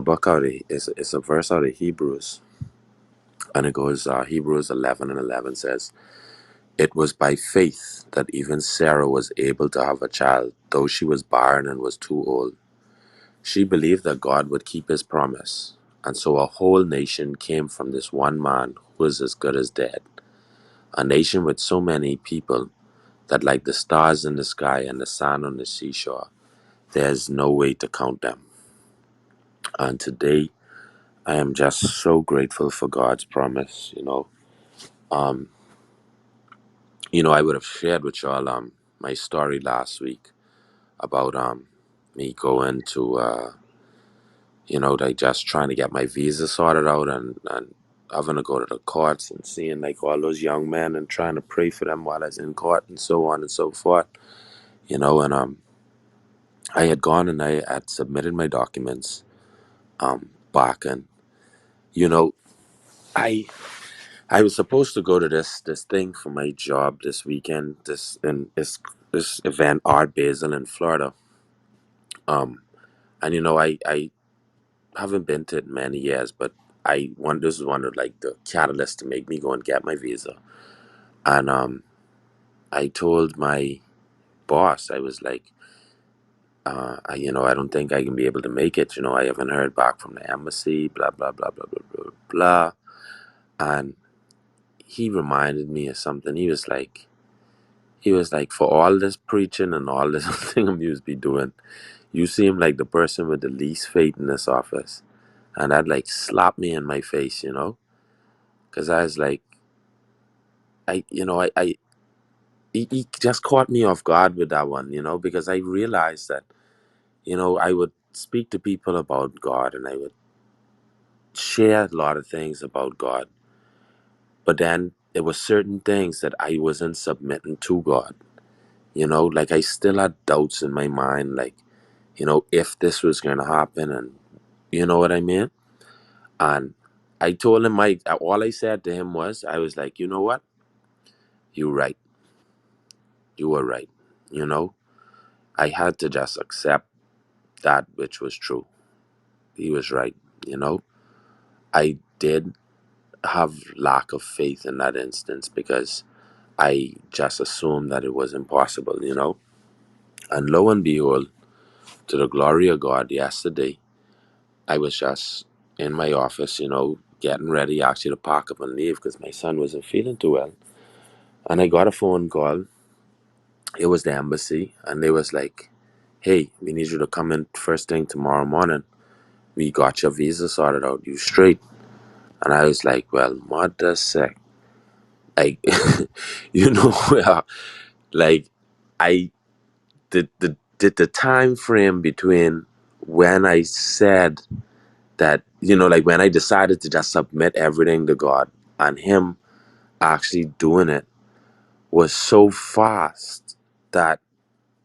book out of, it's a verse out of Hebrews, and it goes, Hebrews 11:11 says, "It was by faith that even Sarah was able to have a child, though she was barren and was too old. She believed that God would keep his promise, and so a whole nation came from this one man who was as good as dead, a nation with so many people that, like the stars in the sky and the sand on the seashore, there's no way to count them." And today, I am just so grateful for God's promise. Um, I would have shared with y'all my story last week about me going to like just trying to get my visa sorted out, and having to go to the courts and seeing like all those young men and trying to pray for them while I was in court and so on and so forth. And I had gone and I had submitted my documents back, and you know I I was supposed to go to this thing for my job this weekend, this event, Art Basel in Florida. And I haven't been to it in many years, but this is one of like the catalysts to make me go and get my visa. And I told my boss, I was like, I don't think I can be able to make it. I haven't heard back from the embassy, blah blah blah blah blah blah blah. And he reminded me of something. He was like, for all this preaching and all this thing I'm used to be doing, you seem like the person with the least faith in this office. And that like slapped me in my face. Because I was like, he just caught me off guard with that one, because I realized that, I would speak to people about God and I would share a lot of things about God. But then there were certain things that I wasn't submitting to God. Like I still had doubts in my mind, like, if this was going to happen, and you know what I mean? And I told him, all I said to him was, I was like, you know what? You're right. You were right. You know, I had to just accept that which was true. He was right. You know, I did have lack of faith in that instance because I just assumed that it was impossible. And lo and behold, to the glory of God, yesterday, I was just in my office, getting ready actually to pack up and leave because my son wasn't feeling too well. And I got a phone call. It was the embassy, and they was like, "Hey, we need you to come in first thing tomorrow morning. We got your visa sorted out. You straight." And I was like, "Well, mother sec." Like, where, like, I the time frame between when I said that, like when I decided to just submit everything to God and Him actually doing it was so fast that,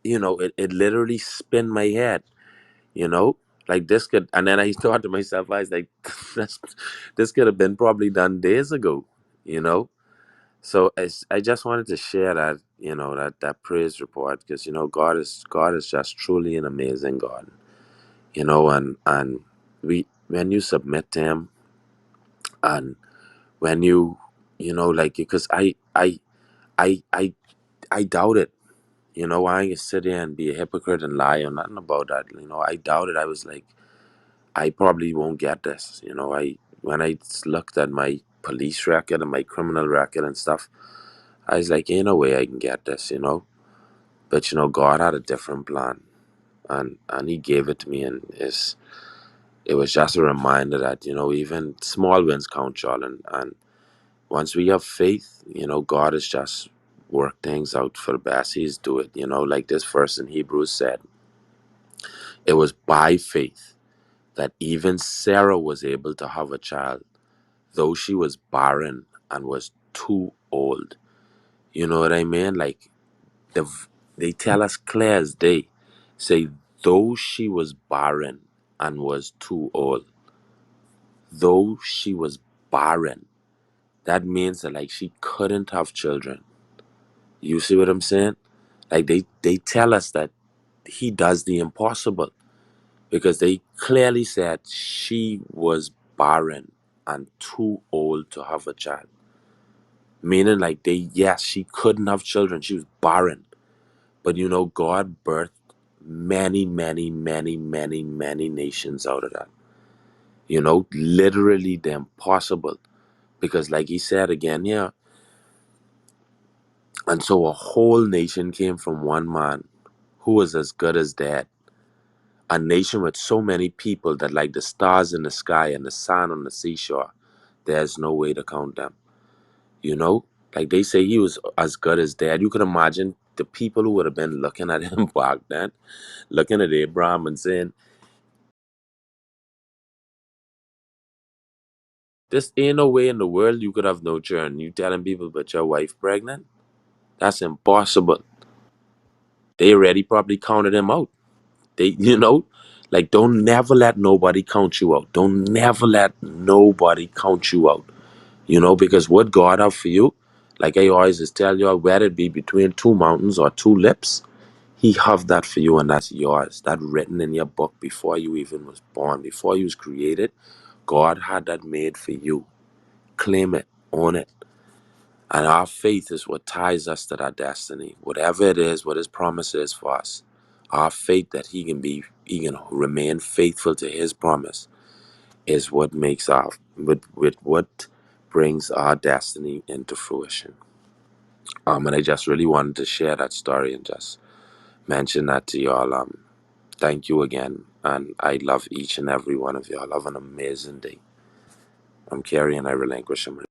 it literally spin my head, you know? Like this could, and then I thought to myself, I was like, this, this could have been probably done days ago, you know? So I just wanted to share that, that praise report because, God is just truly an amazing God, and when you submit to Him, and when like, because I I doubt it. I ain't gonna sit there and be a hypocrite and lie or nothing about that. I doubted. I was like, I probably won't get this. When I looked at my police record and my criminal record and stuff, I was like, ain't no way I can get this. But God had a different plan, and He gave it to me, and it was just a reminder that even small wins count, y'all, and once we have faith, God has just worked things out for the best. He's do it, like this verse in Hebrews said. It was by faith that even Sarah was able to have a child, though she was barren and was too old. You know what I mean? Like the, they tell us clear as day, say, though she was barren and was too old, though she was barren, that means that like she couldn't have children. You see what I'm saying? Like they tell us that He does the impossible, because they clearly said she was barren and too old to have a child. Meaning, like, yes, she couldn't have children. She was barren. But God birthed many, many, many, many, many nations out of that. Literally the impossible. Because, like he said again here, and so a whole nation came from one man who was as good as dead. A nation with so many people that, like the stars in the sky and the sand on the seashore, there's no way to count them. Like they say, he was as good as dead. You could imagine the people who would have been looking at him back then, looking at Abraham and saying, "This ain't no way in the world you could have no children." You telling people, but your wife pregnant? That's impossible. They already probably counted him out. They, like, don't never let nobody count you out. Don't never let nobody count you out. Because what God have for you, like I always just tell you, whether it be between two mountains or two lips, He have that for you, and that's yours. That written in your book before you even was born, before you was created. God had that made for you. Claim it, own it. And our faith is what ties us to that destiny. Whatever it is, what His promise is for us. Our faith that He can remain faithful to His promise is what makes with what brings our destiny into fruition. And I just really wanted to share that story and just mention that to y'all. Thank you again, and I love each and every one of y'all. Have an amazing day. I'm Kerry, and I relinquish him.